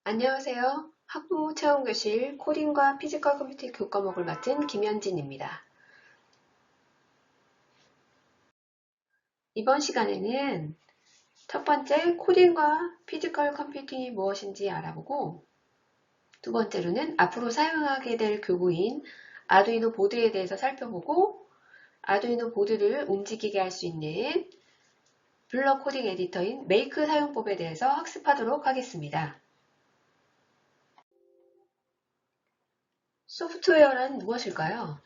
안녕하세요. 학부체험교실 코딩과 피지컬 컴퓨팅 교과목을 맡은 김현진입니다. 이번 시간에는 첫 번째 코딩과 피지컬 컴퓨팅이 무엇인지 알아보고, 두 번째로는 앞으로 사용하게 될 교구인 아두이노 보드에 대해서 살펴보고, 아두이노 보드를 움직이게 할 수 있는 블럭 코딩 에디터인 메이크 사용법에 대해서 학습하도록 하겠습니다. 소프트웨어란 무엇일까요?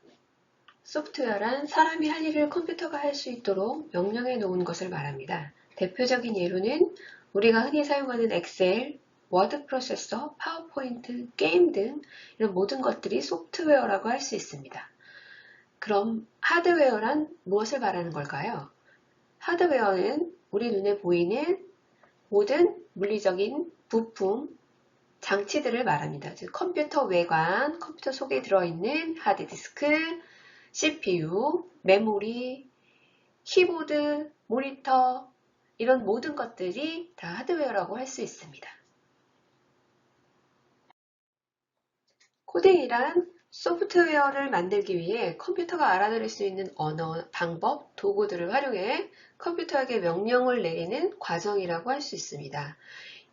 소프트웨어란 사람이 할 일을 컴퓨터가 할 수 있도록 명령해 놓은 것을 말합니다. 대표적인 예로는 우리가 흔히 사용하는 엑셀, 워드 프로세서, 파워포인트, 게임 등 이런 모든 것들이 소프트웨어라고 할 수 있습니다. 그럼 하드웨어란 무엇을 말하는 걸까요? 하드웨어는 우리 눈에 보이는 모든 물리적인 부품, 장치들을 말합니다. 즉 컴퓨터 외관, 컴퓨터 속에 들어있는 하드디스크, CPU, 메모리, 키보드, 모니터 이런 모든 것들이 다 하드웨어라고 할 수 있습니다. 코딩이란 소프트웨어를 만들기 위해 컴퓨터가 알아들을 수 있는 언어, 방법, 도구들을 활용해 컴퓨터에게 명령을 내리는 과정이라고 할 수 있습니다.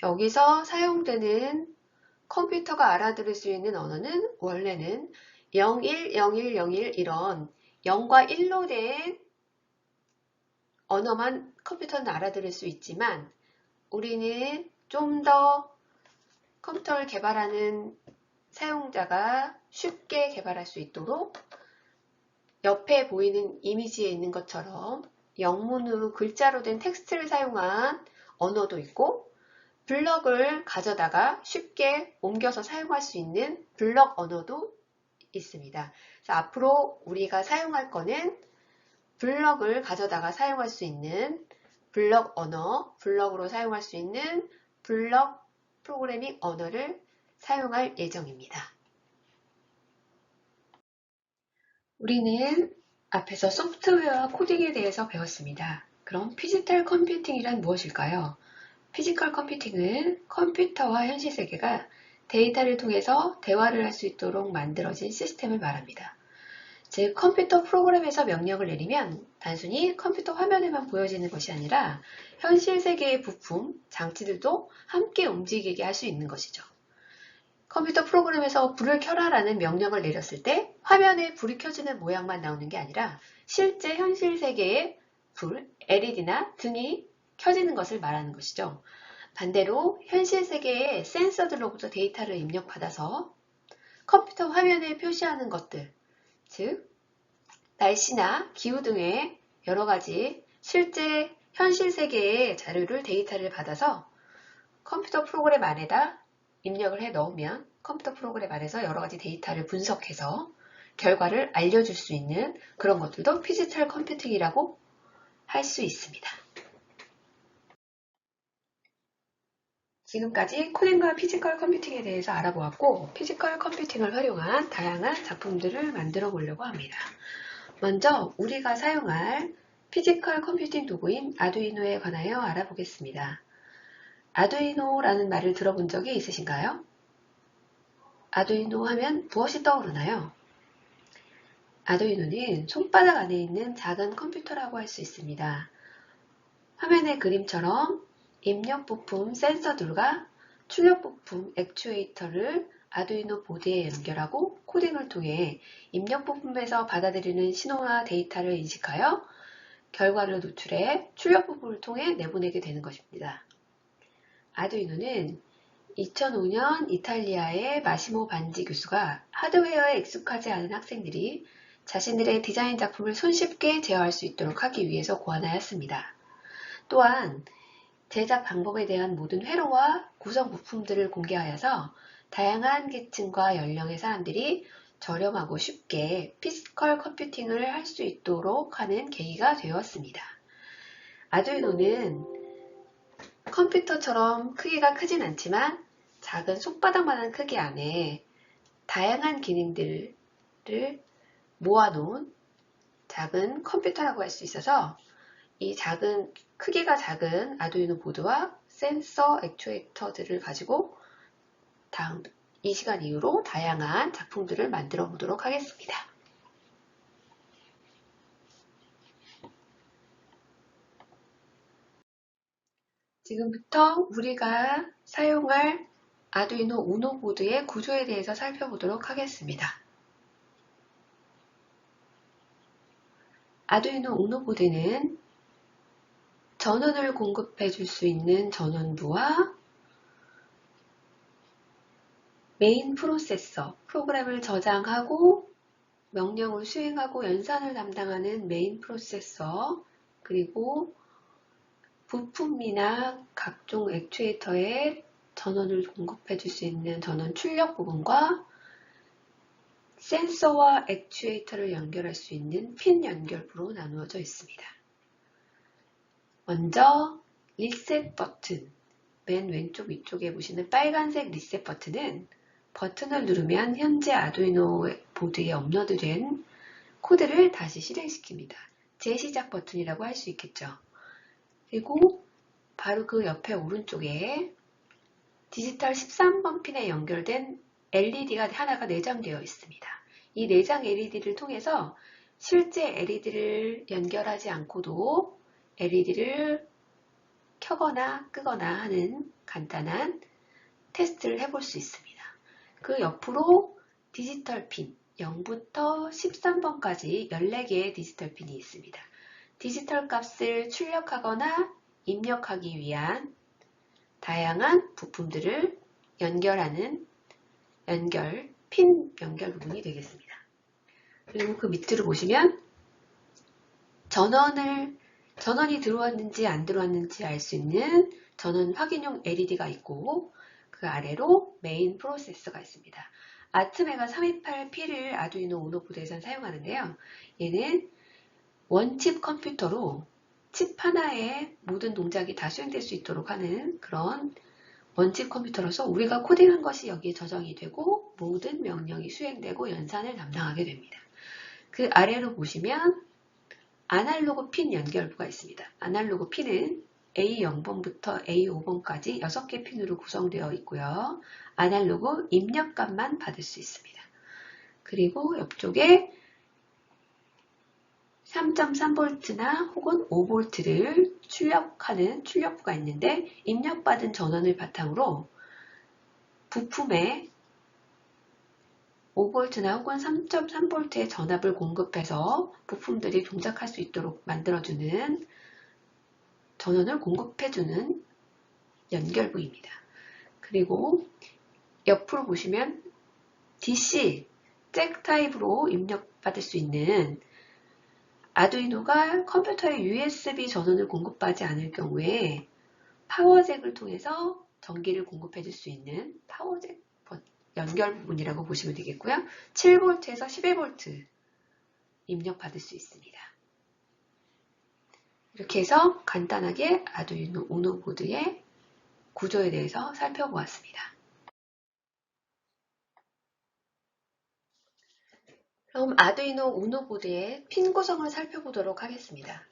여기서 사용되는 컴퓨터가 알아들을 수 있는 언어는 원래는 010101 이런 0과 1로 된 언어만 컴퓨터는 알아들을 수 있지만 우리는 좀 더 컴퓨터를 개발하는 사용자가 쉽게 개발할 수 있도록 옆에 보이는 이미지에 있는 것처럼 영문으로 글자로 된 텍스트를 사용한 언어도 있고 블럭을 가져다가 쉽게 옮겨서 사용할 수 있는 블럭 언어도 있습니다. 그래서 앞으로 우리가 사용할 거는 블럭을 가져다가 사용할 수 있는 블럭 언어, 블럭으로 사용할 수 있는 블럭 프로그래밍 언어를 사용할 예정입니다. 우리는 앞에서 소프트웨어와 코딩에 대해서 배웠습니다. 그럼 피지컬 컴퓨팅이란 무엇일까요? 피지컬 컴퓨팅은 컴퓨터와 현실 세계가 데이터를 통해서 대화를 할 수 있도록 만들어진 시스템을 말합니다. 즉 컴퓨터 프로그램에서 명령을 내리면 단순히 컴퓨터 화면에만 보여지는 것이 아니라 현실 세계의 부품, 장치들도 함께 움직이게 할 수 있는 것이죠. 컴퓨터 프로그램에서 불을 켜라 라는 명령을 내렸을 때 화면에 불이 켜지는 모양만 나오는 게 아니라 실제 현실 세계의 불, LED나 등이 켜지는 것을 말하는 것이죠. 반대로 현실 세계의 센서들로부터 데이터를 입력받아서 컴퓨터 화면에 표시하는 것들, 즉 날씨나 기후 등의 여러 가지 실제 현실 세계의 자료를 데이터를 받아서 컴퓨터 프로그램 안에다 입력을 해 넣으면 컴퓨터 프로그램 안에서 여러 가지 데이터를 분석해서 결과를 알려줄 수 있는 그런 것들도 피지컬 컴퓨팅이라고 할 수 있습니다. 지금까지 코딩과 피지컬 컴퓨팅에 대해서 알아보았고 피지컬 컴퓨팅을 활용한 다양한 작품들을 만들어 보려고 합니다. 먼저 우리가 사용할 피지컬 컴퓨팅 도구인 아두이노에 관하여 알아보겠습니다. 아두이노라는 말을 들어본 적이 있으신가요? 아두이노 하면 무엇이 떠오르나요? 아두이노는 손바닥 안에 있는 작은 컴퓨터라고 할 수 있습니다. 화면의 그림처럼 입력 부품 센서들과 출력 부품 액추에이터를 아두이노 보드에 연결하고 코딩을 통해 입력 부품에서 받아들이는 신호나 데이터를 인식하여 결과를 노출해 출력 부품을 통해 내보내게 되는 것입니다. 아두이노는 2005년 이탈리아의 마시모 반지 교수가 하드웨어에 익숙하지 않은 학생들이 자신들의 디자인 작품을 손쉽게 제어할 수 있도록 하기 위해서 고안하였습니다. 또한 제작 방법에 대한 모든 회로와 구성 부품들을 공개하여서 다양한 계층과 연령의 사람들이 저렴하고 쉽게 피지컬 컴퓨팅을 할 수 있도록 하는 계기가 되었습니다. 아두이노는 컴퓨터처럼 크기가 크진 않지만 작은 손바닥만한 크기 안에 다양한 기능들을 모아놓은 작은 컴퓨터라고 할 수 있어서 이 크기가 작은 아두이노 보드와 센서 액추에이터들을 가지고 이 시간 이후로 다양한 작품들을 만들어 보도록 하겠습니다. 지금부터 우리가 사용할 아두이노 우노 보드의 구조에 대해서 살펴보도록 하겠습니다. 아두이노 우노 보드는 전원을 공급해 줄 수 있는 전원부와 메인 프로세서, 프로그램을 저장하고 명령을 수행하고 연산을 담당하는 메인 프로세서, 그리고 부품이나 각종 액추에이터에 전원을 공급해 줄 수 있는 전원 출력 부분과 센서와 액추에이터를 연결할 수 있는 핀 연결부로 나누어져 있습니다. 먼저 리셋 버튼, 맨 왼쪽 위쪽에 보시는 빨간색 리셋 버튼은 버튼을 누르면 현재 아두이노 보드에 업로드된 코드를 다시 실행시킵니다. 재시작 버튼이라고 할 수 있겠죠. 그리고 바로 그 옆에 오른쪽에 디지털 13번 핀에 연결된 LED가 하나가 내장되어 있습니다. 이 내장 LED를 통해서 실제 LED를 연결하지 않고도 LED를 켜거나 끄거나 하는 간단한 테스트를 해볼 수 있습니다. 그 옆으로 디지털 핀 0부터 13번까지 14개의 디지털 핀이 있습니다. 디지털 값을 출력하거나 입력하기 위한 다양한 부품들을 연결하는 핀 연결 부분이 되겠습니다. 그리고 그 밑으로 보시면 전원이 들어왔는지 안 들어왔는지 알 수 있는 전원 확인용 LED가 있고 그 아래로 메인 프로세서가 있습니다. 아트메가 328P를 아두이노 우노 보드에서 사용하는데요. 얘는 원칩 컴퓨터로 칩 하나에 모든 동작이 다 수행될 수 있도록 하는 그런 원칩 컴퓨터로서 우리가 코딩한 것이 여기에 저장이 되고 모든 명령이 수행되고 연산을 담당하게 됩니다. 그 아래로 보시면 아날로그 핀 연결부가 있습니다. 아날로그 핀은 A0번부터 A5번까지 6개 핀으로 구성되어 있고요. 아날로그 입력값만 받을 수 있습니다. 그리고 옆쪽에 3.3V나 혹은 5V를 출력하는 출력부가 있는데 입력받은 전원을 바탕으로 부품에 5V나 혹은 3.3V의 전압을 공급해서 부품들이 동작할 수 있도록 만들어주는 전원을 공급해주는 연결부입니다. 그리고 옆으로 보시면 DC, 잭 타입으로 입력받을 수 있는 아두이노가 컴퓨터에 USB 전원을 공급하지 않을 경우에 파워잭을 통해서 전기를 공급해 줄 수 있는 파워잭 연결 부분이라고 보시면 되겠고요. 7V에서 11V 입력받을 수 있습니다. 이렇게 해서 간단하게 아두이노 우노 보드의 구조에 대해서 살펴보았습니다. 그럼 아두이노 우노 보드의 핀 구성을 살펴보도록 하겠습니다.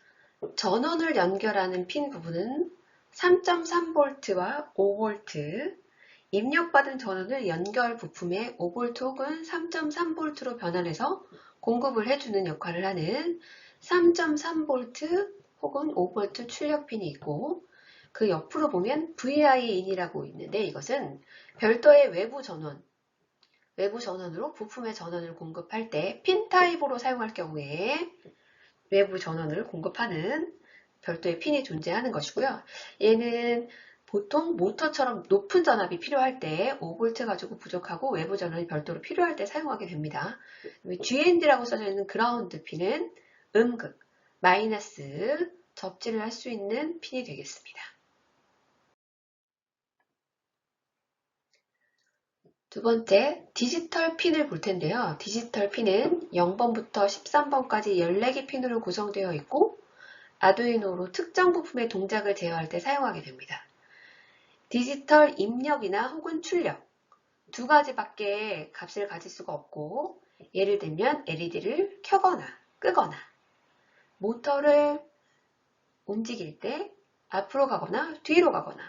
전원을 연결하는 핀 부분은 3.3V와 5V, 입력받은 전원을 연결 부품에 5V 혹은 3.3V로 변환해서 공급을 해주는 역할을 하는 3.3V 혹은 5V 출력 핀이 있고 그 옆으로 보면 VIN이라고 있는데 이것은 별도의 외부 전원으로 부품의 전원을 공급할 때 핀 타입으로 사용할 경우에 외부 전원을 공급하는 별도의 핀이 존재하는 것이고요. 얘는 보통 모터처럼 높은 전압이 필요할 때 5V 가지고 부족하고 외부 전원이 별도로 필요할 때 사용하게 됩니다. GND라고 써져 있는 그라운드 핀은 음극, 마이너스 접지를 할 수 있는 핀이 되겠습니다. 두 번째, 디지털 핀을 볼 텐데요. 디지털 핀은 0번부터 13번까지 14개 핀으로 구성되어 있고 아두이노로 특정 부품의 동작을 제어할 때 사용하게 됩니다. 디지털 입력이나 혹은 출력 두 가지밖에 값을 가질 수가 없고 예를 들면 LED를 켜거나 끄거나 모터를 움직일 때 앞으로 가거나 뒤로 가거나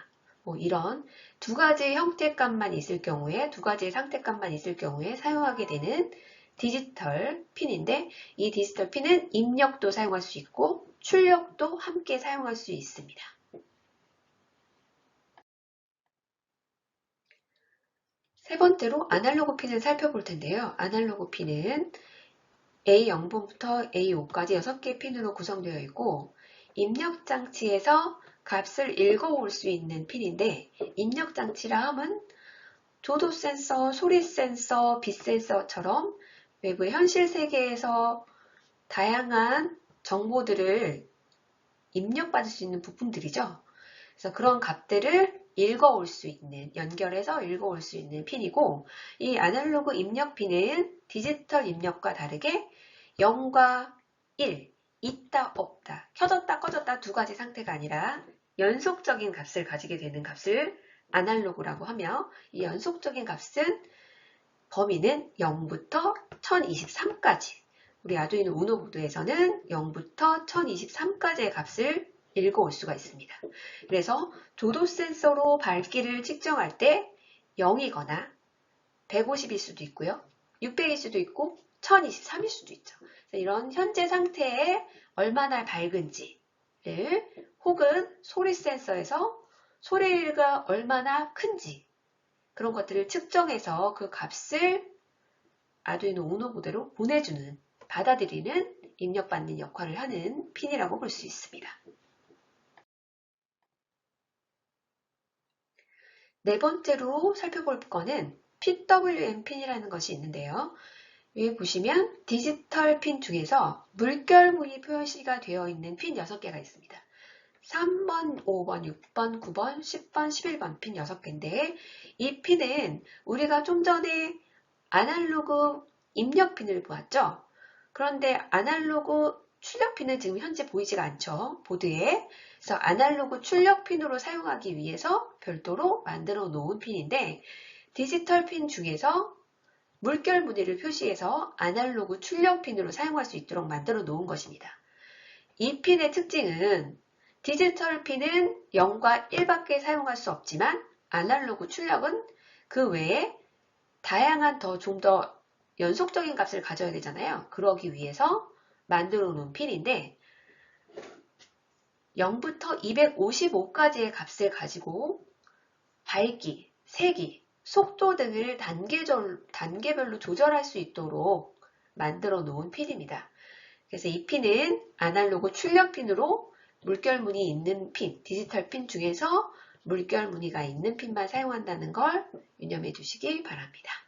뭐 이런 두 가지 형태값만 있을 경우에, 두 가지의 상태값만 있을 경우에 사용하게 되는 디지털 핀인데, 이 디지털 핀은 입력도 사용할 수 있고 출력도 함께 사용할 수 있습니다. 세 번째로 아날로그 핀을 살펴볼 텐데요. 아날로그 핀은 A0번부터 A5까지 6개의 핀으로 구성되어 있고, 입력 장치에서 값을 읽어올 수 있는 핀인데, 입력 장치라 함은 조도 센서, 소리 센서, 빛 센서처럼 외부의 현실 세계에서 다양한 정보들을 입력받을 수 있는 부품들이죠. 그래서 그런 값들을 읽어올 수 있는, 연결해서 읽어올 수 있는 핀이고, 이 아날로그 입력 핀은 디지털 입력과 다르게 0과 1, 있다, 없다, 켜졌다, 꺼졌다 두 가지 상태가 아니라 연속적인 값을 가지게 되는 값을 아날로그라고 하며, 이 연속적인 값은 범위는 0부터 1023까지, 우리 아두이노 우노 보드에서는 0부터 1023까지의 값을 읽어올 수가 있습니다. 그래서 조도 센서로 밝기를 측정할 때 0이거나 150일 수도 있고요. 600일 수도 있고 1023일 수도 있죠. 이런 현재 상태에 얼마나 밝은지를, 혹은 소리 센서에서 소리가 얼마나 큰지, 그런 것들을 측정해서 그 값을 아두이노 우노 보드로 보내주는, 받아들이는, 입력받는 역할을 하는 핀이라고 볼 수 있습니다. 네 번째로 살펴볼 거는 PWM 핀이라는 것이 있는데요. 여기 보시면 디지털 핀 중에서 물결무늬 표시가 되어 있는 핀 6개가 있습니다. 3번, 5번, 6번, 9번, 10번, 11번 핀 6개인데, 이 핀은 우리가 좀 전에 아날로그 입력 핀을 보았죠. 그런데 아날로그 출력 핀은 지금 현재 보이지가 않죠, 보드에. 그래서 아날로그 출력 핀으로 사용하기 위해서 별도로 만들어 놓은 핀인데, 디지털 핀 중에서 물결 무늬를 표시해서 아날로그 출력 핀으로 사용할 수 있도록 만들어 놓은 것입니다. 이 핀의 특징은 디지털 핀은 0과 1밖에 사용할 수 없지만 아날로그 출력은 그 외에 다양한 좀 더 연속적인 값을 가져야 되잖아요. 그러기 위해서 만들어 놓은 핀인데, 0부터 255까지의 값을 가지고 밝기, 색이, 속도 등을 단계별로 조절할 수 있도록 만들어 놓은 핀입니다. 그래서 이 핀은 아날로그 출력 핀으로 물결무늬 있는 핀, 디지털 핀 중에서 물결무늬가 있는 핀만 사용한다는 걸 유념해 주시기 바랍니다.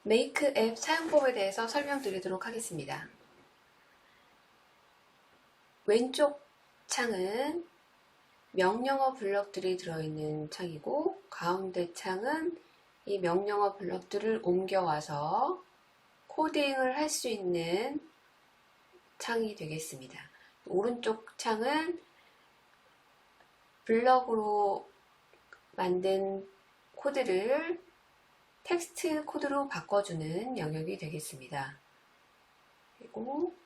메이크 앱 사용법에 대해서 설명드리도록 하겠습니다. 왼쪽 창은 명령어 블럭들이 들어있는 창이고, 가운데 창은 이 명령어 블럭들을 옮겨와서 코딩을 할 수 있는 창이 되겠습니다. 오른쪽 창은 블럭으로 만든 코드를 텍스트 코드로 바꿔주는 영역이 되겠습니다. 그리고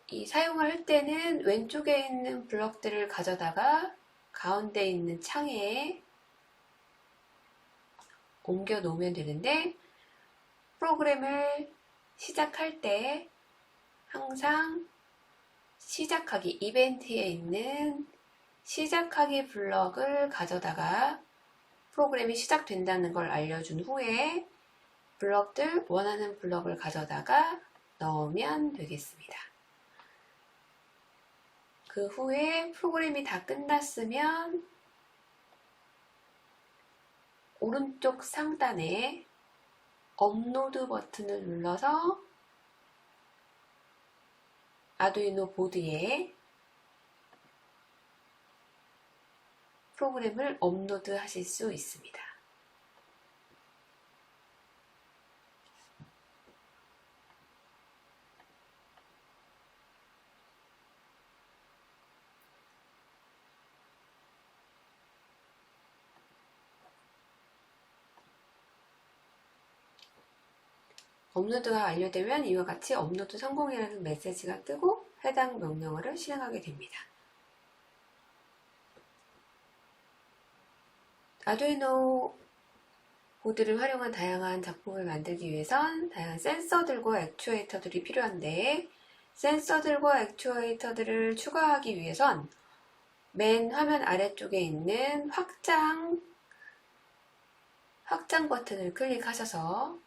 이 사용을 할 때는 왼쪽에 있는 블럭들을 가져다가 가운데 있는 창에 옮겨 놓으면 되는데, 프로그램을 시작할 때 항상 시작하기, 이벤트에 있는 시작하기 블럭을 가져다가 프로그램이 시작된다는 걸 알려준 후에 블럭들, 원하는 블럭을 가져다가 넣으면 되겠습니다. 그 후에 프로그램이 다 끝났으면 오른쪽 상단에 업로드 버튼을 눌러서 아두이노 보드에 프로그램을 업로드 하실 수 있습니다. 업로드가 완료되면 이와 같이 업로드 성공이라는 메시지가 뜨고 해당 명령어를 실행하게 됩니다. 아두이노 보드를 활용한 다양한 작품을 만들기 위해선 다양한 센서들과 액추에이터들이 필요한데, 센서들과 액추에이터들을 추가하기 위해선 맨 화면 아래쪽에 있는 확장 버튼을 클릭하셔서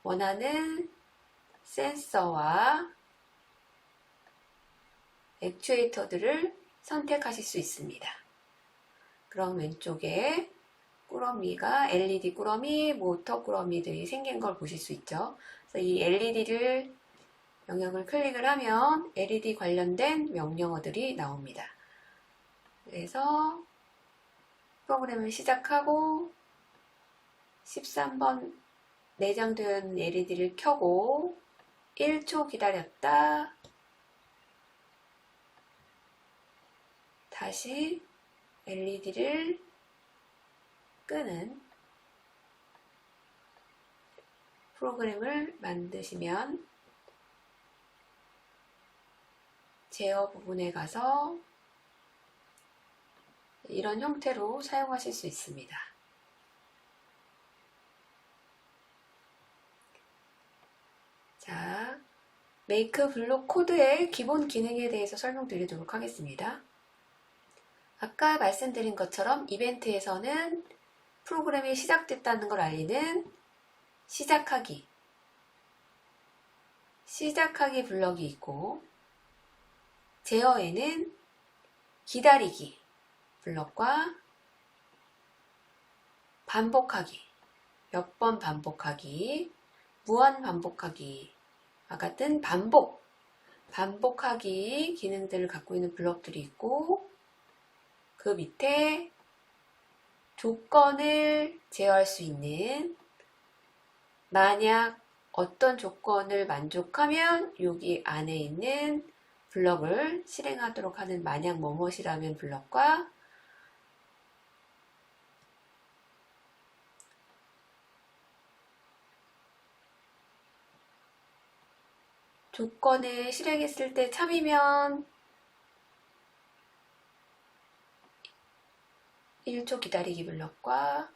원하는 센서와 액추에이터들을 선택하실 수 있습니다. 그럼 왼쪽에 꾸러미가 LED 꾸러미, 모터 꾸러미들이 생긴 걸 보실 수 있죠. 그래서 이 LED를 영역을 클릭을 하면 LED 관련된 명령어들이 나옵니다. 그래서 프로그램을 시작하고 13번 내장된 LED를 켜고 1초 기다렸다 다시 LED를 끄는 프로그램을 만드시면 제어 부분에 가서 이런 형태로 사용하실 수 있습니다. 자, 메이크 블록 코드의 기본 기능에 대해서 설명드리도록 하겠습니다. 아까 말씀드린 것처럼 이벤트에서는 프로그램이 시작됐다는 걸 알리는 시작하기 블럭이 있고, 제어에는 기다리기 블럭과 반복하기, 몇 번 반복하기, 무한 반복하기와 같은 반복하기 기능들을 갖고 있는 블럭들이 있고, 그 밑에 조건을 제어할 수 있는, 만약 어떤 조건을 만족하면 여기 안에 있는 블럭을 실행하도록 하는 만약 뭐뭇이라면 블럭과 조건을 실행했을 때 참이면 1초 기다리기 블럭과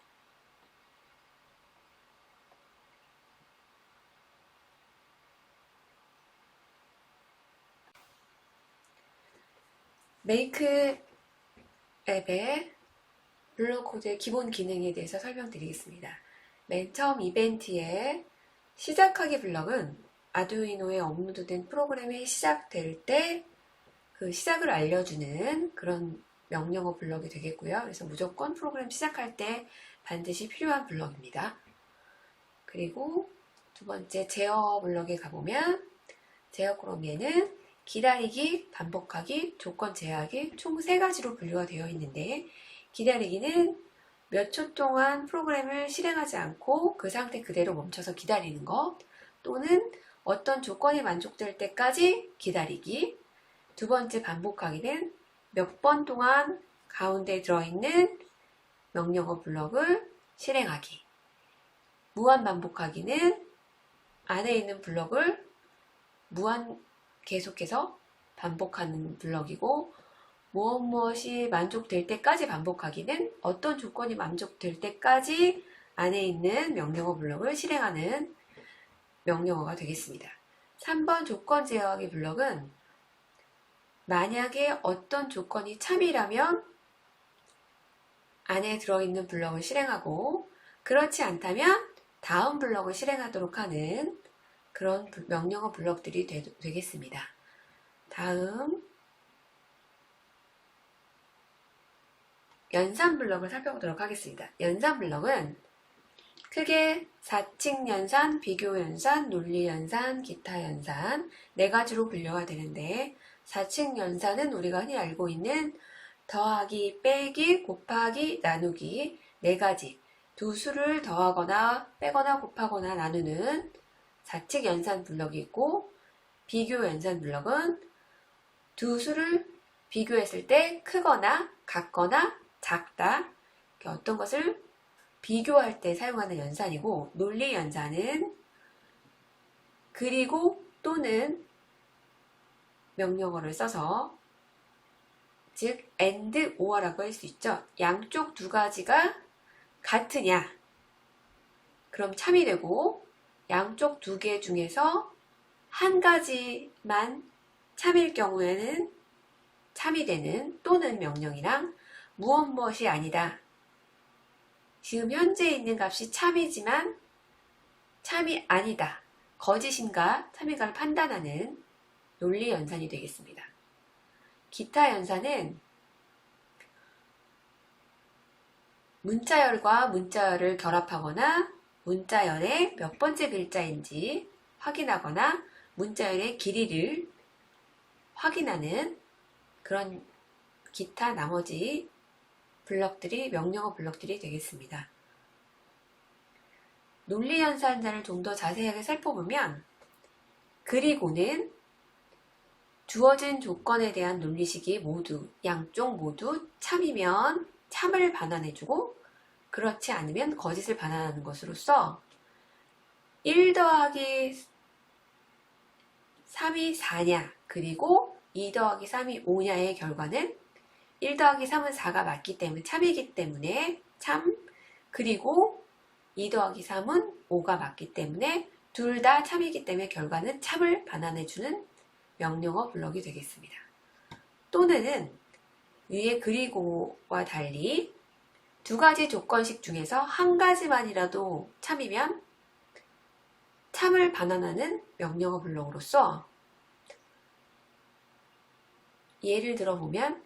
메이크 앱의 블록 코드의 기본 기능에 대해서 설명드리겠습니다. 맨 처음 이벤트에 시작하기 블럭은 아두이노에 업로드된 프로그램이 시작될 때 그 시작을 알려주는 그런 명령어 블럭이 되겠고요. 그래서 무조건 프로그램 시작할 때 반드시 필요한 블럭입니다. 그리고 두 번째 제어 블럭에 가보면 제어 그룹에는 기다리기, 반복하기, 조건 제어하기 총 3가지로 분류가 되어 있는데, 기다리기는 몇 초 동안 프로그램을 실행하지 않고 그 상태 그대로 멈춰서 기다리는 것, 또는 어떤 조건이 만족될 때까지 기다리기. 두 번째 반복하기는 몇 번 동안 가운데 들어있는 명령어 블럭을 실행하기. 무한 반복하기는 안에 있는 블럭을 계속해서 반복하는 블럭이고, 무엇이 만족될 때까지 반복하기는 어떤 조건이 만족될 때까지 안에 있는 명령어 블럭을 실행하는 명령어가 되겠습니다. 3번 조건 제어하기 블럭은 만약에 어떤 조건이 참이라면 안에 들어있는 블럭을 실행하고, 그렇지 않다면 다음 블럭을 실행하도록 하는 그런 명령어 블럭들이 되겠습니다. 다음 연산 블럭을 살펴보도록 하겠습니다. 연산 블럭은 크게 사칙 연산, 비교 연산, 논리 연산, 기타 연산 4가지로 분류가 되는데, 사칙 연산은 우리가 흔히 알고 있는 더하기, 빼기, 곱하기, 나누기 4가지, 두 수를 더하거나 빼거나 곱하거나 나누는 사칙 연산 블럭이 있고, 비교 연산 블럭은 두 수를 비교했을 때 크거나 같거나 작다, 어떤 것을 비교할 때 사용하는 연산이고, 논리 연산은 그리고 또는 명령어를 써서, 즉 and or라고 할 수 있죠. 양쪽 두 가지가 같으냐, 그럼 참이 되고, 양쪽 두 개 중에서 한 가지만 참일 경우에는 참이 되는 또는 명령이랑, 무엇이 아니다, 지금 현재 있는 값이 참이지만 참이 아니다, 거짓인가 참인가를 판단하는 논리 연산이 되겠습니다. 기타 연산은 문자열과 문자열을 결합하거나 문자열의 몇 번째 글자인지 확인하거나 문자열의 길이를 확인하는 그런 기타 나머지 블럭들이 명령어 블럭들이 되겠습니다. 논리연산자를 좀 더 자세하게 살펴보면 그리고는 주어진 조건에 대한 논리식이 양쪽 모두 참이면 참을 반환해주고 그렇지 않으면 거짓을 반환하는 것으로서 1 더하기 3이 4냐 그리고 2 더하기 3이 5냐의 결과는 1 더하기 3은 4가 맞기 때문에 참이기 때문에 참, 그리고 2 더하기 3은 5가 맞기 때문에 둘 다 참이기 때문에 결과는 참을 반환해주는 명령어 블럭이 되겠습니다. 또는 위에 그리고와 달리 두 가지 조건식 중에서 한 가지만이라도 참이면 참을 반환하는 명령어 블록으로서 예를 들어보면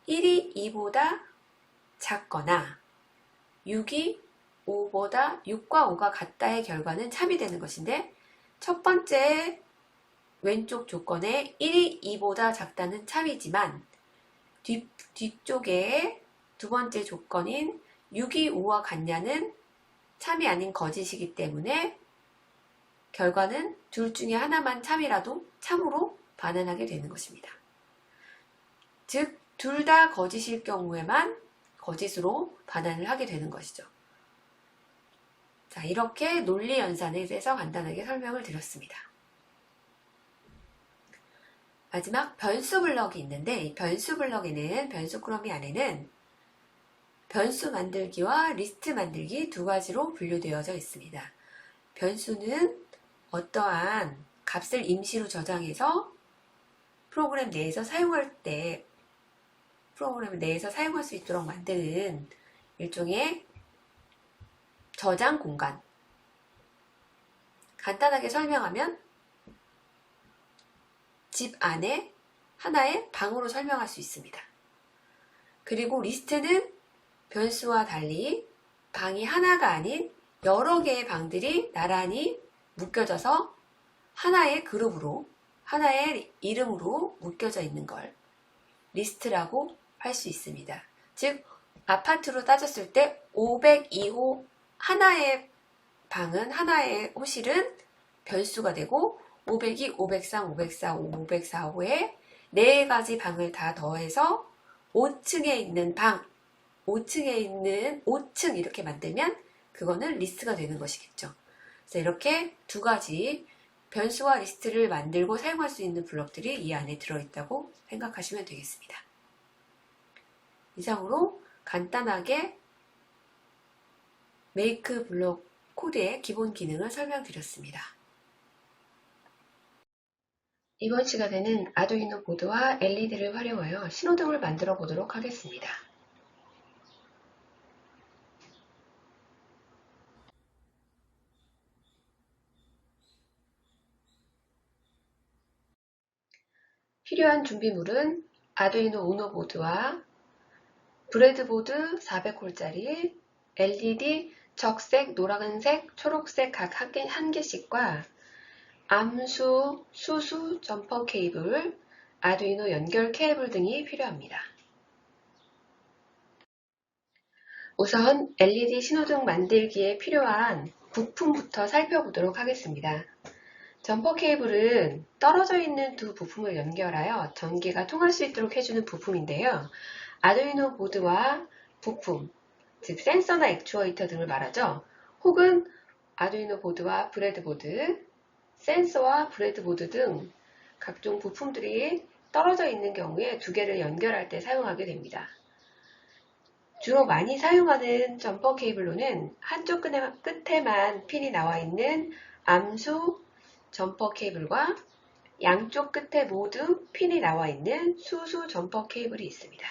1이 2보다 작거나 6이 5보다 6과 5가 같다의 결과는 참이 되는 것인데 첫 번째 왼쪽 조건에 1이 2보다 작다는 참이지만 뒤쪽에 두 번째 조건인 6이 5와 같냐는 참이 아닌 거짓이기 때문에 결과는 둘 중에 하나만 참이라도 참으로 반환하게 되는 것입니다. 즉, 둘 다 거짓일 경우에만 거짓으로 반환을 하게 되는 것이죠. 자, 이렇게 논리 연산에 대해서 간단하게 설명을 드렸습니다. 마지막 변수 블럭이 있는데 이 변수 블럭에는 변수 꾸러미 안에는 변수 만들기와 리스트 만들기 두 가지로 분류되어져 있습니다. 변수는 어떠한 값을 임시로 저장해서 프로그램 내에서 사용할 수 있도록 만드는 일종의 저장 공간. 간단하게 설명하면 집 안에 하나의 방으로 설명할 수 있습니다. 그리고 리스트는 변수와 달리 방이 하나가 아닌 여러 개의 방들이 나란히 묶여져서 하나의 그룹으로, 하나의 이름으로 묶여져 있는 걸 리스트라고 할 수 있습니다. 즉, 아파트로 따졌을 때 502호 하나의 방은, 하나의 호실은 변수가 되고 502, 503, 504, 504호에 네 가지 방을 다 더해서 5층에 있는 방, 5층에 있는 5층 이렇게 만들면 그거는 리스트가 되는 것이겠죠. 그래서 이렇게 두 가지 변수와 리스트를 만들고 사용할 수 있는 블럭들이 이 안에 들어있다고 생각하시면 되겠습니다. 이상으로 간단하게 메이크 블록 코드의 기본 기능을 설명드렸습니다. 이번 시간에는 아두이노 보드와 LED를 활용하여 신호등을 만들어 보도록 하겠습니다. 필요한 준비물은 아두이노 우노 보드와 브레드보드 400홀짜리, LED 적색, 노란색, 초록색 각 한 개씩과 암수, 수수, 점퍼 케이블, 아두이노 연결 케이블 등이 필요합니다. 우선 LED 신호등 만들기에 필요한 부품부터 살펴보도록 하겠습니다. 점퍼 케이블은 떨어져 있는 두 부품을 연결하여 전기가 통할 수 있도록 해주는 부품인데요. 아두이노 보드와 부품, 즉 센서나 액추에이터 등을 말하죠. 혹은 아두이노 보드와 브레드보드, 센서와 브레드보드 등 각종 부품들이 떨어져 있는 경우에 두 개를 연결할 때 사용하게 됩니다. 주로 많이 사용하는 점퍼 케이블로는 한쪽 끝에만 핀이 나와 있는 암수 점퍼 케이블과 양쪽 끝에 모두 핀이 나와 있는 수수 점퍼 케이블이 있습니다.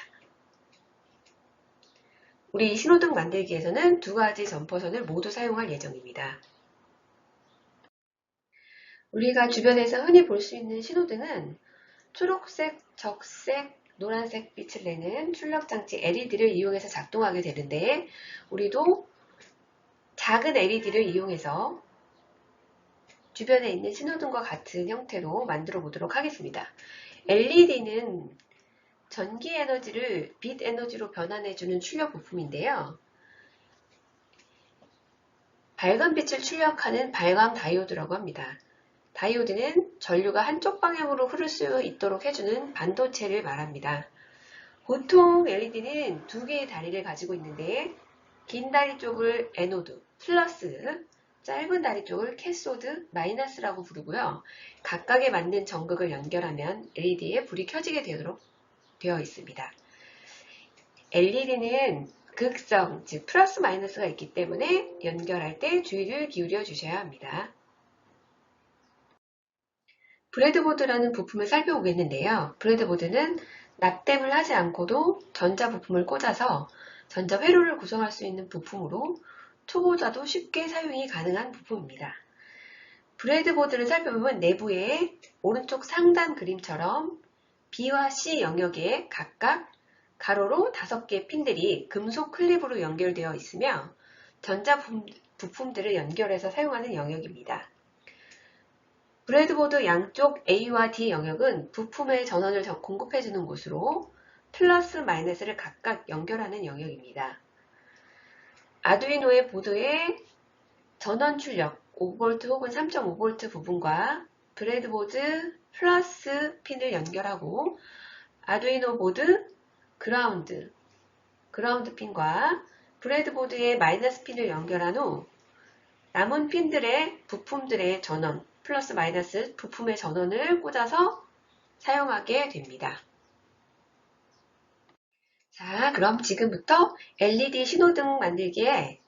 우리 신호등 만들기에서는 두 가지 점퍼선을 모두 사용할 예정입니다. 우리가 주변에서 흔히 볼 수 있는 신호등은 초록색, 적색, 노란색 빛을 내는 출력장치 LED를 이용해서 작동하게 되는데 우리도 작은 LED를 이용해서 주변에 있는 신호등과 같은 형태로 만들어 보도록 하겠습니다. LED는 전기 에너지를 빛 에너지로 변환해주는 출력 부품인데요. 밝은 빛을 출력하는 발광 다이오드라고 합니다. 다이오드는 전류가 한쪽 방향으로 흐를 수 있도록 해주는 반도체를 말합니다. 보통 LED는 두 개의 다리를 가지고 있는데 긴 다리 쪽을 에노드, 플러스, 짧은 다리 쪽을 캐소드, 마이너스라고 부르고요. 각각에 맞는 전극을 연결하면 LED에 불이 켜지게 되도록 되어 있습니다. LED는 극성, 즉 플러스 마이너스가 있기 때문에 연결할 때 주의를 기울여 주셔야 합니다. 브레드보드라는 부품을 살펴보겠는데요. 브레드보드는 납땜을 하지 않고도 전자 부품을 꽂아서 전자 회로를 구성할 수 있는 부품으로 초보자도 쉽게 사용이 가능한 부품입니다. 브레드보드를 살펴보면 내부에 오른쪽 상단 그림처럼 B와 C 영역에 각각 가로로 5개의 핀들이 금속 클립으로 연결되어 있으며 전자 부품들을 연결해서 사용하는 영역입니다. 브레드보드 양쪽 A와 D 영역은 부품의 전원을 공급해주는 곳으로 플러스 마이너스를 각각 연결하는 영역입니다. 아두이노의 보드의 전원 출력 5V 혹은 3.5V 부분과 브레드보드 플러스 핀을 연결하고 아두이노 보드 그라운드 핀과 브레드보드의 마이너스 핀을 연결한 후 남은 핀들의 부품들의 전원 플러스 마이너스 부품의 전원을 꽂아서 사용하게 됩니다. 자, 그럼 지금부터 LED 신호등 만들기에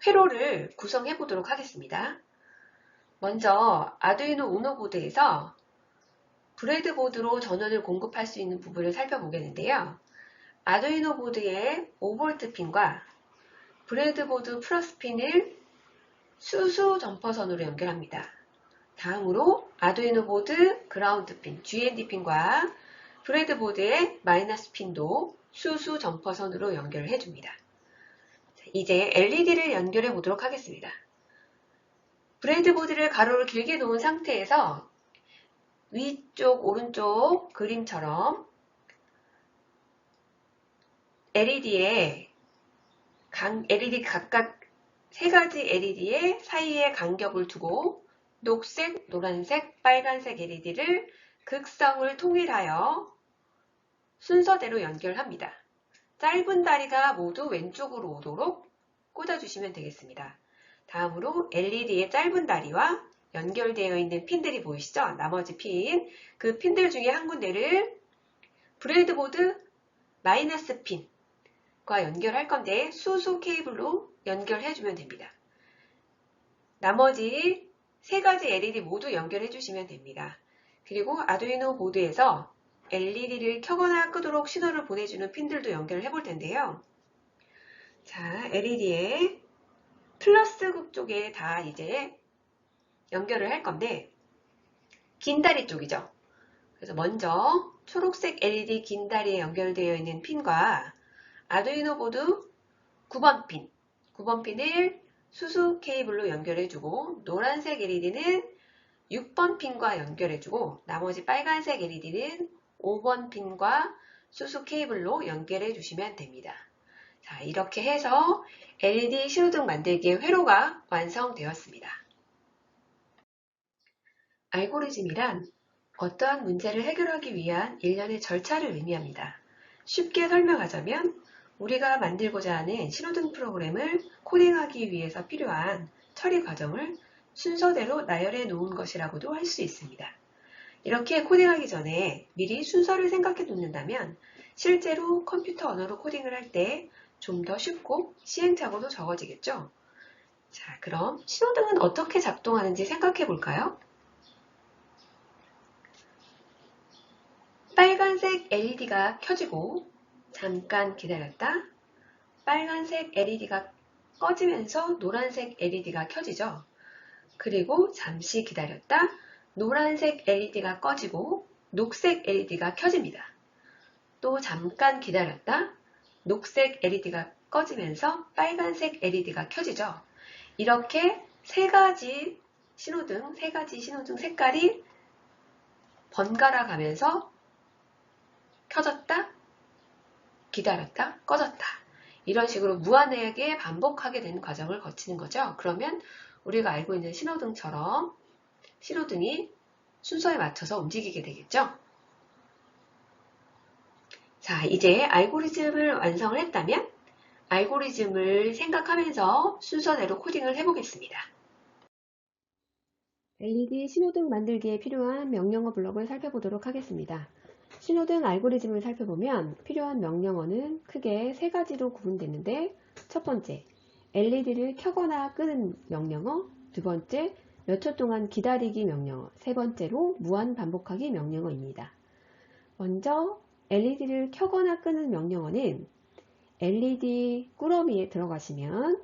회로를 구성해 보도록 하겠습니다. 먼저 아두이노 우노 보드에서 브레드보드로 전원을 공급할 수 있는 부분을 살펴보겠는데요. 아두이노 보드의 5V 핀과 브레드보드 플러스 핀을 수수 점퍼선으로 연결합니다. 다음으로 아두이노 보드 그라운드 핀, GND 핀과 브레드보드의 마이너스 핀도 수수 점퍼선으로 연결을 해줍니다. 이제 LED를 연결해 보도록 하겠습니다. 브레드보드를 가로로 길게 놓은 상태에서 위쪽, 오른쪽 그림처럼 LED 각각 3가지 LED의 사이에 간격을 두고 녹색, 노란색, 빨간색 LED를 극성을 통일하여 순서대로 연결합니다. 짧은 다리가 모두 왼쪽으로 오도록 꽂아주시면 되겠습니다. 다음으로 LED의 짧은 다리와 연결되어 있는 핀들이 보이시죠? 나머지 핀, 그 핀들 중에 한 군데를 브레드보드 마이너스 핀과 연결할 건데 수소 케이블로 연결해주면 됩니다. 나머지 3가지 LED 모두 연결해 주시면 됩니다. 그리고 아두이노 보드에서 LED를 켜거나 끄도록 신호를 보내주는 핀들도 연결을 해볼 텐데요. 자, LED의 플러스 극 쪽에 다 이제 연결을 할 건데 긴 다리 쪽이죠. 그래서 먼저 초록색 LED 긴 다리에 연결되어 있는 핀과 아두이노 보드 9번 핀을 수수 케이블로 연결해주고 노란색 LED는 6번 핀과 연결해주고 나머지 빨간색 LED는 5번 핀과 수수 케이블로 연결해 주시면 됩니다. 자, 이렇게 해서 LED 신호등 만들기의 회로가 완성되었습니다. 알고리즘이란 어떠한 문제를 해결하기 위한 일련의 절차를 의미합니다. 쉽게 설명하자면 우리가 만들고자 하는 신호등 프로그램을 코딩하기 위해서 필요한 처리 과정을 순서대로 나열해 놓은 것이라고도 할 수 있습니다. 이렇게 코딩하기 전에 미리 순서를 생각해 놓는다면 실제로 컴퓨터 언어로 코딩을 할 때 좀 더 쉽고 시행착오도 적어지겠죠? 자, 그럼 신호등은 어떻게 작동하는지 생각해 볼까요? 빨간색 LED가 켜지고 잠깐 기다렸다 빨간색 LED가 꺼지면서 노란색 LED가 켜지죠. 그리고 잠시 기다렸다 노란색 LED가 꺼지고 녹색 LED가 켜집니다. 또 잠깐 기다렸다 녹색 LED가 꺼지면서 빨간색 LED가 켜지죠. 이렇게 3가지 신호등 색깔이 번갈아 가면서 켜졌다, 기다렸다, 꺼졌다. 이런 식으로 무한하게 반복하게 되는 과정을 거치는 거죠. 그러면 우리가 알고 있는 신호등처럼 신호등이 순서에 맞춰서 움직이게 되겠죠? 자, 이제 알고리즘을 완성을 했다면 알고리즘을 생각하면서 순서대로 코딩을 해보겠습니다. LED 신호등 만들기에 필요한 명령어 블록을 살펴보도록 하겠습니다. 신호등 알고리즘을 살펴보면 필요한 명령어는 크게 세 가지로 구분되는데, 첫 번째, LED를 켜거나 끄는 명령어, 두 번째, 몇 초 동안 기다리기 명령어, 세 번째로 무한 반복하기 명령어입니다. 먼저 LED를 켜거나 끄는 명령어는 LED 꾸러미에 들어가시면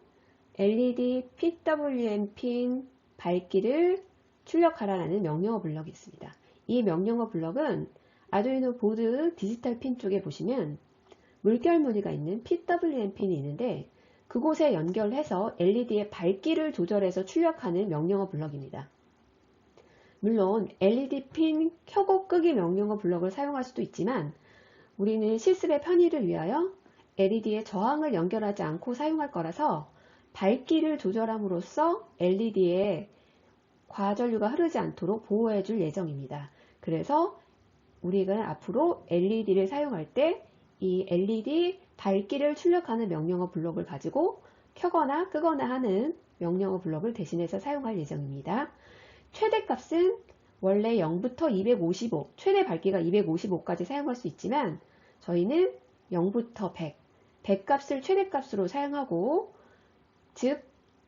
LED PWM 핀 밝기를 출력하라는 명령어 블럭이 있습니다. 이 명령어 블럭은 아두이노 보드 디지털 핀 쪽에 보시면 물결 무늬가 있는 PWM 핀이 있는데, 그곳에 연결해서 LED의 밝기를 조절해서 출력하는 명령어 블럭입니다. 물론 LED 핀 켜고 끄기 명령어 블럭을 사용할 수도 있지만, 우리는 실습의 편의를 위하여 LED의 저항을 연결하지 않고 사용할 거라서 밝기를 조절함으로써 LED에 과전류가 흐르지 않도록 보호해 줄 예정입니다. 그래서 우리가 앞으로 LED를 사용할 때 이 LED 밝기를 출력하는 명령어 블록을 가지고 켜거나 끄거나 하는 명령어 블록을 대신해서 사용할 예정입니다. 최대값은 원래 0부터 255, 최대 밝기가 255까지 사용할 수 있지만 저희는 0부터 100, 100값을 최대값으로 사용하고, 즉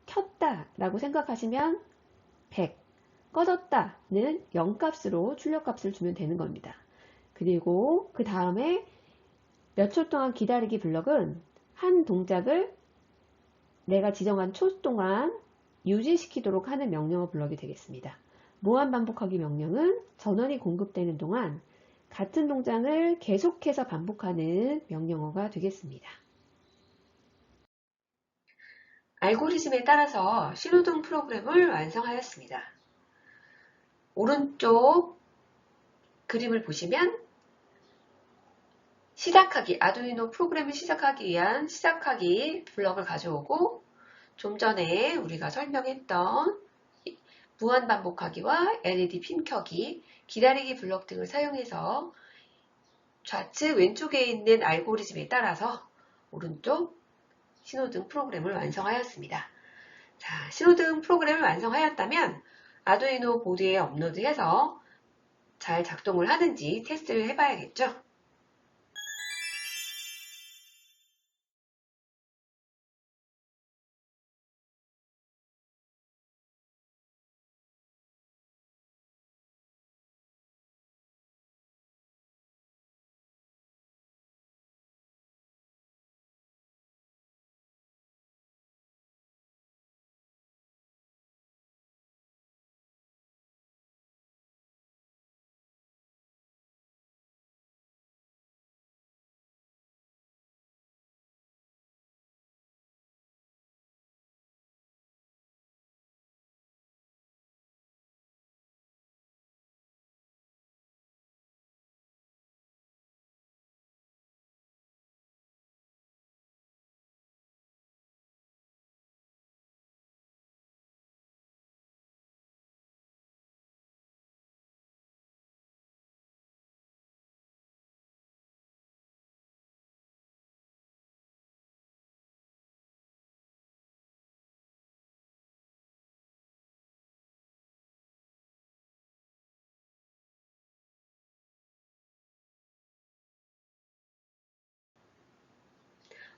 켰다 라고 생각하시면 100, 꺼졌다는 0값으로 출력값을 주면 되는 겁니다. 그리고 그 다음에 몇 초 동안 기다리기 블럭은 한 동작을 내가 지정한 초 동안 유지시키도록 하는 명령어 블럭이 되겠습니다. 무한 반복하기 명령은 전원이 공급되는 동안 같은 동작을 계속해서 반복하는 명령어가 되겠습니다. 알고리즘에 따라서 신호등 프로그램을 완성하였습니다. 오른쪽 그림을 보시면 시작하기, 아두이노 프로그램을 시작하기 위한 시작하기 블럭을 가져오고, 좀 전에 우리가 설명했던 무한 반복하기와 LED 핀 켜기, 기다리기 블럭 등을 사용해서 좌측 왼쪽에 있는 알고리즘에 따라서 오른쪽 신호등 프로그램을 완성하였습니다. 자, 신호등 프로그램을 완성하였다면 아두이노 보드에 업로드해서 잘 작동을 하는지 테스트를 해봐야겠죠?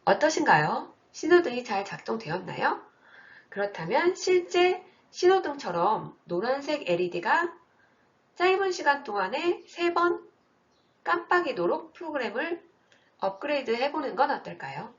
어떠신가요? 신호등이 잘 작동되었나요? 그렇다면 실제 신호등처럼 노란색 LED가 짧은 시간 동안에 3번 깜빡이도록 프로그램을 업그레이드 해보는 건 어떨까요?